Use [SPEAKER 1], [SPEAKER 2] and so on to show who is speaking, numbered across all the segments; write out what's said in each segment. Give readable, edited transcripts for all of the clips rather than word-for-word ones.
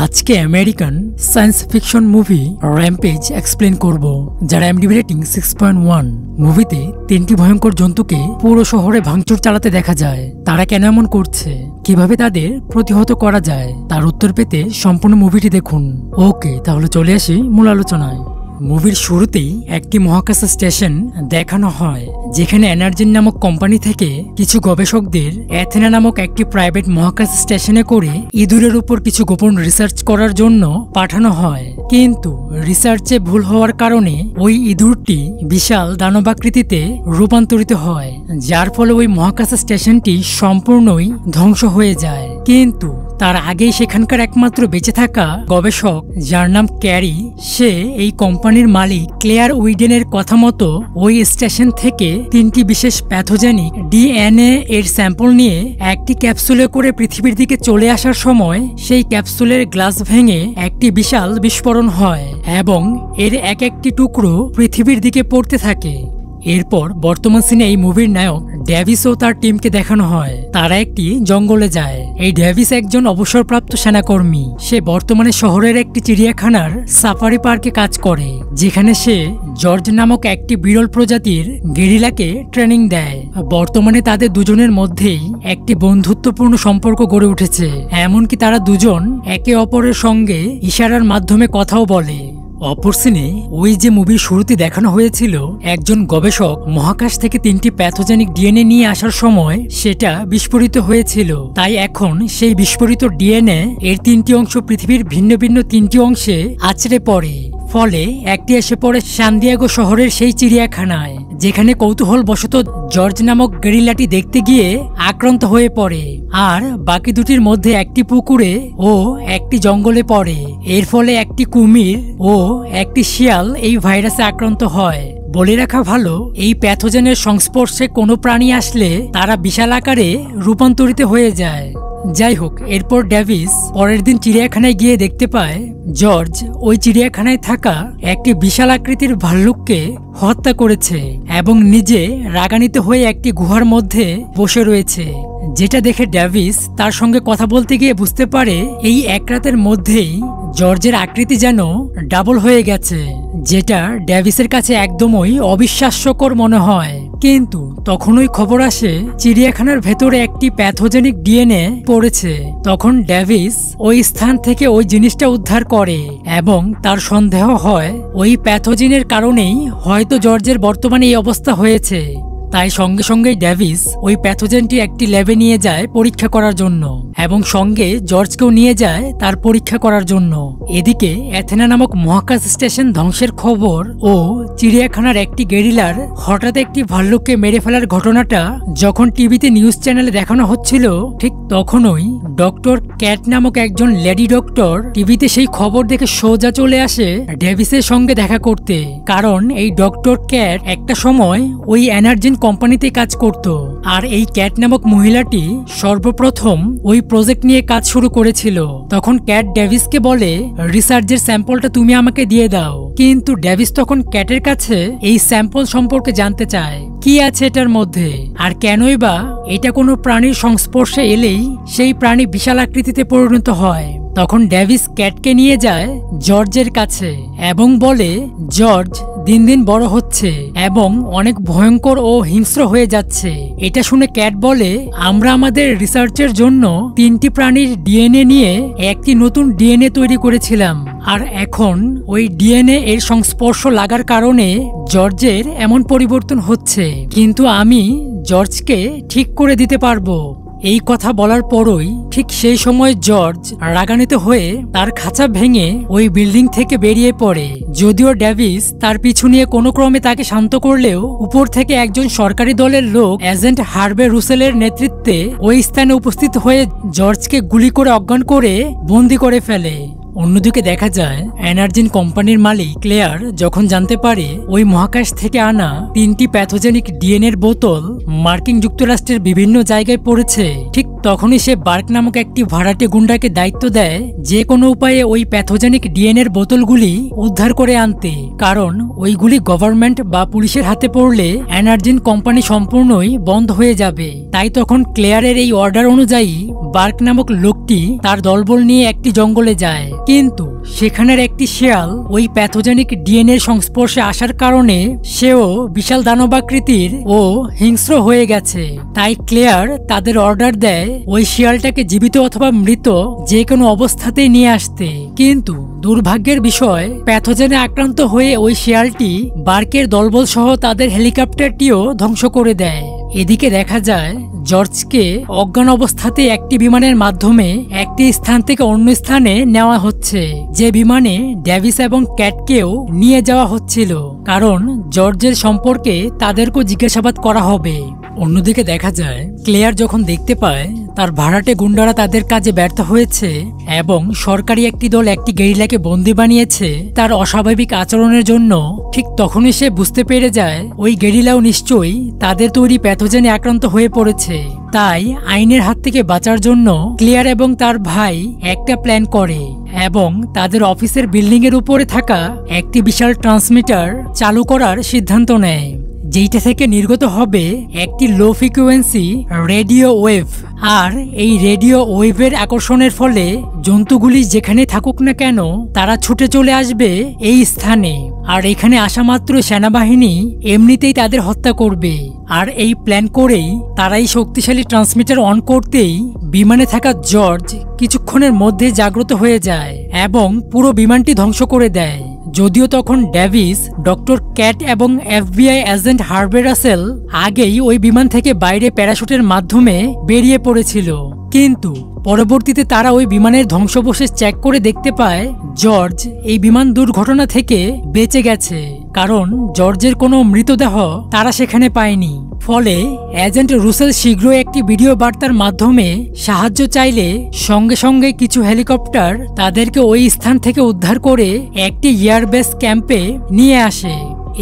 [SPEAKER 1] আজকে American science fiction movie rampage explain করব, যার IMDb রেটিং 6.1। মুভিতে তিনটি ভয়ঙ্কর জন্তুকে পুরো শহরে ভাঙচুর চালাতে দেখা যায়। তারা কেন এমন করছে, কিভাবে তাদের প্রতিহত করা যায়, তার উত্তর পেতে সম্পূর্ণ মুভিটি দেখুন। ওকে, তাহলে চলে আসি মূল আলোচনায়। মুভির শুরুতেই একটি মহাকাশ স্টেশন দেখানো হয়, যেখানে এনার্জিন নামক কোম্পানি থেকে কিছু গবেষকদের অ্যাথেনা নামক একটি প্রাইভেট মহাকাশ স্টেশনে করে ইঁদুরের উপর কিছু গোপন রিসার্চ করার জন্য পাঠানো হয়। কিন্তু রিসার্চে ভুল হওয়ার কারণে ওই ইঁদুরটি বিশাল দানবাকৃতিতে রূপান্তরিত হয়, যার ফলে ওই মহাকাশ স্টেশনটি সম্পূর্ণই ধ্বংস হয়ে যায়। কিন্তু তার আগেই সেখানকার একমাত্র বেঁচে থাকা গবেষক, যার নাম ক্যারি, সে এই কোম্পানির মালিক ক্লেয়ার উইডেনের কথা মতো ওই স্টেশন থেকে তিনটি বিশেষ প্যাথোজেনিক DNA এর স্যাম্পল নিয়ে একটি ক্যাপসুলে করে পৃথিবীর দিকে চলে আসার সময় সেই ক্যাপসুলের গ্লাস ভেঙে একটি বিশাল বিস্ফোরণ হয় এবং এর এক একটি টুকরো পৃথিবীর দিকে পড়তে থাকে। এরপর বর্তমান সিনে এই মুভির নায়ক ডেভিস ও তার টিমকে দেখানো হয়। তারা একটি জঙ্গলে যায়। এই ডেভিস একজন অবসরপ্রাপ্ত সেনাকর্মী। সে বর্তমানে শহরের একটি চিড়িয়াখানার সাফারি পার্কে কাজ করে, যেখানে সে জর্জ নামক একটি বিরল প্রজাতির গেরিলাকে ট্রেনিং দেয়। বর্তমানে তাদের দুজনের মধ্যেই একটি বন্ধুত্বপূর্ণ সম্পর্ক গড়ে উঠেছে, এমনকি তারা দুজন একে অপরের সঙ্গে ইশারার মাধ্যমে কথাও বলে। অপর সিনে ওই যে মুভির শুরুতে দেখানো হয়েছিল, একজন গবেষক মহাকাশ থেকে তিনটি প্যাথোজেনিক DNA নিয়ে আসার সময় সেটা বিস্ফোরিত হয়েছিল। তাই এখন সেই বিস্ফোরিত DNA এর তিনটি অংশ পৃথিবীর ভিন্ন ভিন্ন তিনটি অংশে আছড়ে পড়ে। ফলে একটি এসে পড়ে সানদিয়াগো শহরের সেই চিড়িয়াখানায়, যেখানে কৌতূহলবশত জর্জ নামক গেরিলাটি দেখতে গিয়ে আক্রান্ত হয়ে পড়ে। আর বাকি দুটির মধ্যে একটি পুকুরে ও একটি জঙ্গলে পড়ে। এর ফলে একটি কুমির ও একটি শিয়াল এই ভাইরাসে আক্রান্ত হয়। বলে রাখা ভালো, এই প্যাথোজেনের সংস্পর্শে কোনো প্রাণী আসলে তারা বিশাল আকারে রূপান্তরিত হয়ে যায়। যাই হোক, এরপর ডেভিস পরের দিন চিড়িয়াখানায় গিয়ে দেখতে পায় জর্জ ওই চিড়িয়াখানায় থাকা একটি বিশাল আকৃতির ভাল্লুককে হত্যা করেছে এবং নিজে রাগান্বিত হয়ে একটি গুহার মধ্যে বসে রয়েছে। যেটা দেখে ডেভিস তার সঙ্গে কথা বলতে গিয়ে বুঝতে পারে এই এক রাতের মধ্যেই জর্জের আকৃতি যেন ডাবল হয়ে গেছে, যেটা ডেভিসের কাছে একদমই অবিশ্বাস্যকর মনে হয়। কিন্তু তখনই খবর আসে চিড়িয়াখানার ভেতরে একটি প্যাথোজেনিক DNA পড়েছে। তখন ডেভিস ওই স্থান থেকে ওই জিনিসটা উদ্ধার করে এবং তার সন্দেহ হয় ওই প্যাথোজেনের কারণেই হয়তো জর্জের বর্তমানে এই অবস্থা হয়েছে। তাই সঙ্গে সঙ্গে ডেভিস ওই প্যাথোজেনটি একটি ল্যাবে নিয়ে যায় পরীক্ষা করার জন্য এবং সঙ্গে জর্জকেও নিয়ে যায় তার পরীক্ষা করার জন্য। এদিকে অ্যাথেনা নামক মহাকাশ স্টেশন ধ্বংসের খবর ও চিড়িয়াখানার একটি গেরিলার হঠাৎ একটি ভাল্লুককে মেরে ফেলার ঘটনাটা যখন টিভিতে নিউজ চ্যানেলে দেখানো হচ্ছিল, ঠিক তখনই ডক্টর ক্যাট নামক একজন লেডি ডক্টর টিভিতে সেই খবর দেখে সোজা চলে আসে ডেভিসের সঙ্গে দেখা করতে। কারণ এই ডক্টর ক্যাট একটা সময় ওই এনার্জিন কোম্পানিতে কাজ করত, আর এই ক্যাট নামক মহিলাটি সর্বপ্রথম ওই প্রজেক্ট নিয়ে কাজ শুরু করেছিল। তখন ক্যাট ডেভিসকে বলে, রিসার্চের স্যাম্পলটা তুমি আমাকে দিয়ে দাও। কিন্তু ডেভিস তখন ক্যাটের কাছে এই স্যাম্পল সম্পর্কে জানতে চায়, কি আছে এটার মধ্যে, আর কেনই বা এটা কোনো প্রাণীর সংস্পর্শে এলেই সেই প্রাণী বিশাল আকৃতিতে পরিণত হয়। তখন ডেভিস ক্যাটকে নিয়ে যায় জর্জের কাছে এবং বলে, জর্জ দিন দিন বড় হচ্ছে এবং অনেক ভয়ঙ্কর ও হিংস্র হয়ে যাচ্ছে। এটা শুনে ক্যাট বলে, আমরা আমাদের রিসার্চের জন্য তিনটি প্রাণীর DNA নিয়ে একটি নতুন DNA তৈরি করেছিলাম, আর এখন ওই DNA এর সংস্পর্শ লাগার কারণে জর্জের এমন পরিবর্তন হচ্ছে, কিন্তু আমি জর্জকে ঠিক করে দিতে পারবো। এই কথা বলার পরই ঠিক সেই সময় জর্জ রাগান্বিত হয়ে তার খাঁচা ভেঙে ওই বিল্ডিং থেকে বেরিয়ে পড়ে। যদিও ডেভিস তার পিছু নিয়ে কোনো ক্রমে তাকে শান্ত করলেও উপর থেকে একজন সরকারি দলের লোক এজেন্ট হার্বে রুসেলের নেতৃত্বে ওই স্থানে উপস্থিত হয়ে জর্জকে গুলি করে অজ্ঞান করে বন্দি করে ফেলে। অন্যদিকে দেখা যায় এনার্জিন কোম্পানির মালিক ক্লেয়ার যখন জানতে পারে ওই মহাকাশ থেকে আনা তিনটি প্যাথোজেনিক DNA এর বোতল মার্কিন যুক্তরাষ্ট্রের বিভিন্ন জায়গায় পড়েছে, ঠিক তখনই সে বার্ক নামক একটি ভাড়াটে গুন্ডাকে দায়িত্ব দেয় যে কোনো উপায়ে ওই প্যাথোজেনিক ডিএনএর বোতলগুলি উদ্ধার করে আনতে, কারণ ওইগুলি গভর্নমেন্ট বা পুলিশের হাতে পড়লে এনার্জিন কোম্পানি সম্পূর্ণই বন্ধ হয়ে যাবে। তাই তখন ক্লেয়ারের এই অর্ডার অনুযায়ী বার্ক নামক লোকটি তার দলবল নিয়ে একটি জঙ্গলে যায়, কিন্তু সেখানের একটি শেয়াল ওই প্যাথোজেনিক ডিএনএর সংস্পর্শে আসার কারণে সেও বিশাল দানবাকৃতির ও হিংস্র হয়ে গেছে। তাই ক্লেয়ার তাদের অর্ডার দেয় ওই শিয়ালটাকে জীবিত অথবা মৃত যে কোনো অবস্থাতেই নিয়ে আসতে, কিন্তু দুর্ভাগ্যের বিষয় প্যাথোজেনে আক্রান্ত হয়ে ওই শিয়ালটি বার্কের দলবল সহ তাদের হেলিকপ্টারটিও ধ্বংস করে দেয়। এদিকে দেখা যায় জর্জকে অজ্ঞান অবস্থাতে একটি বিমানের মাধ্যমে একটি স্থান থেকে অন্য স্থানে নেওয়া হচ্ছে, যে বিমানে ডেভিস এবং ক্যাটকেও নিয়ে যাওয়া হচ্ছিল, কারণ জর্জের সম্পর্কে তাদেরকেও জিজ্ঞাসাবাদ করা হবে। অন্যদিকে দেখা যায় ক্লেয়ার যখন দেখতে পায় তার ভাড়াটে গুন্ডারা তাদের কাজে ব্যর্থ হয়েছে এবং সরকারি একটি দল একটি গেরিলাকে বন্দী বানিয়েছে তার অস্বাভাবিক আচরণের জন্য, ঠিক তখনই সে বুঝতে পেরে যায় ওই গেরিলাও নিশ্চয়ই তাদের তৈরি প্যাথোজেনে আক্রান্ত হয়ে পড়েছে। তাই আইনের হাত থেকে বাঁচার জন্য ক্লেয়ার এবং তার ভাই একটা প্ল্যান করে এবং তাদের অফিসের বিল্ডিং এর উপরে থাকা একটি বিশাল ট্রান্সমিটার চালু করার সিদ্ধান্ত নেয়, যেইটা থেকে নির্গত হবে একটি লো ফ্রিকোয়েন্সি রেডিও ওয়েভ। আর এই রেডিও ওয়েভের আকর্ষণের ফলে জন্তুগুলি যেখানে থাকুক না কেন তারা ছুটে চলে আসবে এই স্থানে, আর এখানে আসা মাত্র সেনাবাহিনী এমনিতেই তাদের হত্যা করবে। আর এই প্ল্যান করেই তারা এই শক্তিশালী ট্রান্সমিটার অন করতেই বিমানে থাকা জর্জ কিছুক্ষণের মধ্যে জাগ্রত হয়ে যায় এবং পুরো বিমানটি ধ্বংস করে দেয়। যদিও তখন ডেভিস, ডক্টর ক্যাট এবং এফবিআই এজেন্ট হার্ভে রাসেল আগেই ওই বিমান থেকে বাইরে প্যারাশুটের মাধ্যমে বেরিয়ে পড়েছিল, কিন্তু পরবর্তীতে তারা ওই বিমানের ধ্বংসাবশেষ চেক করে দেখতে পায় জর্জ এই বিমান দুর্ঘটনা থেকে বেঁচে গেছে, কারণ জর্জের কোনো মৃতদেহ তারা সেখানে পায়নি। ফলে এজেন্ট রুসেল শীঘ্রই একটি ভিডিও বার্তার মাধ্যমে সাহায্য চাইলে সঙ্গে সঙ্গে কিছু হেলিকপ্টার তাদেরকে ওই স্থান থেকে উদ্ধার করে একটি এয়ারবেস ক্যাম্পে নিয়ে আসে।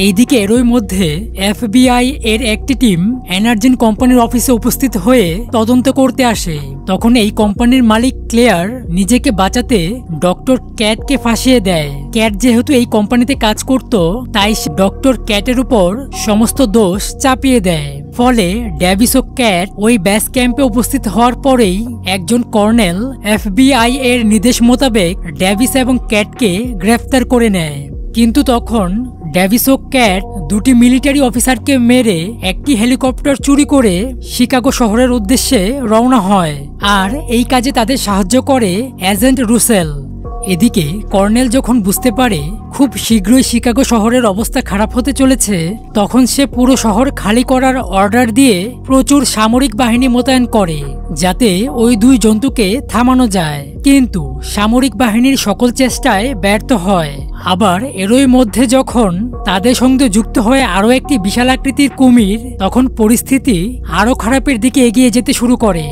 [SPEAKER 1] এইদিকে এরই মধ্যে এফবিআই এর একটি টিম এনার্জিন কোম্পানির অফিসে উপস্থিত হয়ে তদন্ত করতে আসে। তখন এই কোম্পানির মালিক ক্লেয়ার নিজেকে বাঁচাতে ডক্টর ক্যাটকে ফাঁসিয়ে দেয়। ক্যাট যেহেতু এই কোম্পানিতে কাজ করত, তাই ডক্টর ক্যাটের উপর সমস্ত দোষ চাপিয়ে দেয়। ফলে ডেভিস ও ক্যাট ওই বেস ক্যাম্পে উপস্থিত হওয়ার পরেই একজন কর্নেল এফবিআই এর নির্দেশ মোতাবেক ডেভিস এবং ক্যাটকে গ্রেফতার করে নেয়। কিন্তু তখন ডেভিস ও ক্যাট দুটি মিলিটারি অফিসারকে মেরে একটি হেলিকপ্টার চুরি করে শিকাগো শহরের উদ্দেশ্যে রওনা হয়, আর এই কাজে তাদের সাহায্য করে এজেন্ট রুসেল। এদিকে কর্নেল যখন বুঝতে পারে খুব শীঘ্রই শিকাগো শহরের অবস্থা খারাপ হতে চলেছে, তখন সে পুরো শহর খালি করার অর্ডার দিয়ে প্রচুর সামরিক বাহিনী মোতায়েন করে যাতে ওই দুই জন্তুকে থামানো যায়, কিন্তু সামরিক বাহিনীর সকল চেষ্টায় ব্যর্থ হয়। আবার এরই মধ্যে যখন তাদের সঙ্গে যুক্ত হয়ে আরো একটি বিশাল আকৃতির কুমির, তখন পরিস্থিতি আরো খারাপের দিকে এগিয়ে যেতে শুরু করে।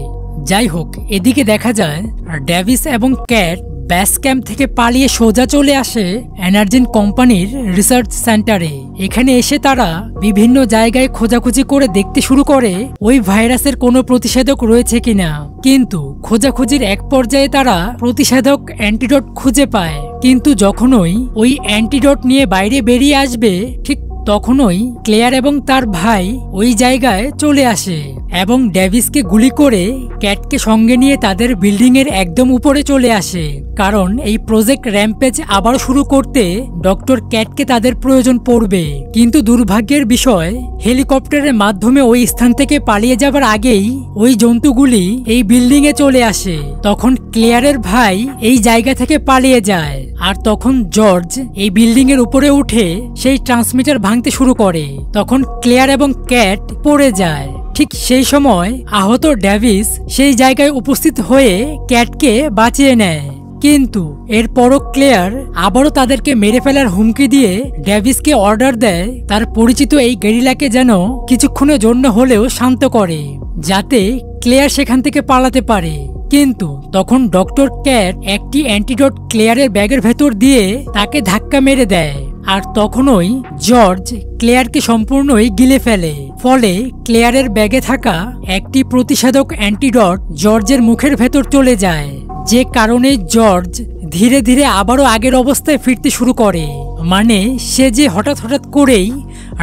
[SPEAKER 1] যাই হোক, এদিকে দেখা যায় ডেভিস এবং ক্যাট বেস ক্যাম্প থেকে পালিয়ে সোজা চলে আসে এনার্জিন কোম্পানির রিসার্চ সেন্টারে। এখানে এসে তারা বিভিন্ন জায়গায় খোঁজাখুঁজি করে দেখতে শুরু করে ওই ভাইরাসের কোনো প্রতিষেধক রয়েছে কিনা, কিন্তু খোঁজাখুঁজির এক পর্যায়ে তারা প্রতিষেধক অ্যান্টিডোট খুঁজে পায়। কিন্তু যখনই ওই অ্যান্টিডোট নিয়ে বাইরে বেরিয়ে আসবে, ঠিক তখনই ক্লেয়ার এবং তার ভাই ওই জায়গায় চলে আসে এবং ডেভিসকে গুলি করে ক্যাটকে সঙ্গে নিয়ে তাদের বিল্ডিং এর একদম উপরে চলে আসে, কারণ এই প্রজেক্ট র্যাম্পেজ আবার শুরু করতে ডক্টর ক্যাটকে তাদের প্রয়োজন পড়বে। কিন্তু দুর্ভাগ্যের বিষয়, হেলিকপ্টারের মাধ্যমে ওই স্থান থেকে পালিয়ে যাবার আগেই ওই জন্তুগুলি এই বিল্ডিং এ চলে আসে। তখন ক্লেয়ারের ভাই এই জায়গা থেকে পালিয়ে যায়, আর তখন জর্জ এই বিল্ডিং এর উপরে উঠে সেই ট্রান্সমিটার ভাঙতে শুরু করে। তখন ক্লেয়ার এবং ক্যাট পড়ে যায়। ঠিক সেই সময় আহত ডেভিস সেই জায়গায় উপস্থিত হয়ে ক্যাটকে বাঁচিয়ে নেয়, কিন্তু এরপরও ক্লেয়ার আবারও তাদেরকে মেরে ফেলার হুমকি দিয়ে ডেভিসকে অর্ডার দেয় তার পরিচিত এই গেরিলাকে যেন কিছুক্ষণের জন্য হলেও শান্ত করে, যাতে ক্লেয়ার সেখান থেকে পালাতে পারে। কিন্তু তখন ডক্টর ক্যাট একটি অ্যান্টিডোট ক্লেয়ারের ব্যাগের ভেতর দিয়ে তাকে ধাক্কা মেরে দেয়, আর তখনই জর্জ ক্লেয়ারকে সম্পূর্ণই গিলে ফেলে। ফলে ক্লেয়ারের ব্যাগে থাকা একটি প্রতিষেধক অ্যান্টিডট জর্জের মুখের ভেতর চলে যায়, যে কারণে জর্জ ধীরে ধীরে আবারও আগের অবস্থায় ফিরতে শুরু করে। মানে সে যে হঠাৎ হঠাৎ করেই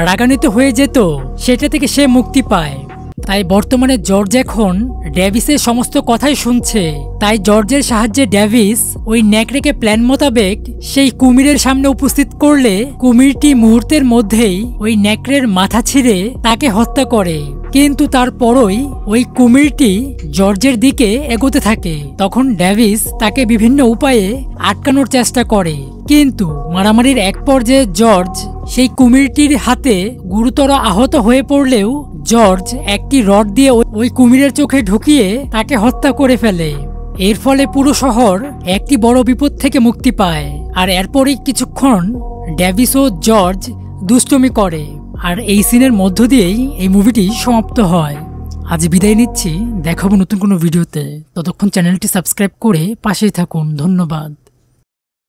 [SPEAKER 1] রাগান্বিত হয়ে যেত, সেটা থেকে সে মুক্তি পায়। তাই বর্তমানে জর্জ এখন ডেভিসের সমস্ত কথাই শুনছে। তাই জর্জের সাহায্যে ডেভিস ওই নেকড়েকে প্ল্যান মোতাবেক সেই কুমিরের সামনে উপস্থিত করলে কুমিরটি মুহূর্তের মধ্যেই ওই নেকড়ের মাথা ছিঁড়ে তাকে হত্যা করে। কিন্তু তারপরই ওই কুমিরটি জর্জের দিকে এগোতে থাকে। তখন ডেভিস তাকে বিভিন্ন উপায়ে আটকানোর চেষ্টা করে, কিন্তু মারামারির এক পর্যায়ে জর্জ সেই কুমিরটির হাতে গুরুতর আহত হয়ে পড়লেও জর্জ একটি রড দিয়ে ওই কুমিরের চোখে ঢুকিয়ে তাকে হত্যা করে ফেলে। এর ফলে পুরো শহর একটি বড় বিপদ থেকে মুক্তি পায়। আর এরপরই কিছুক্ষণ ডেভিস ও জর্জ দুষ্টুমি করে, আর এই সিনের মধ্য দিয়েই এই মুভিটি সমাপ্ত হয়। আজ বিদায় নিচ্ছি, দেখাবো নতুন কোনো ভিডিওতে। ততক্ষণ চ্যানেলটি সাবস্ক্রাইব করে পাশেই থাকুন। ধন্যবাদ।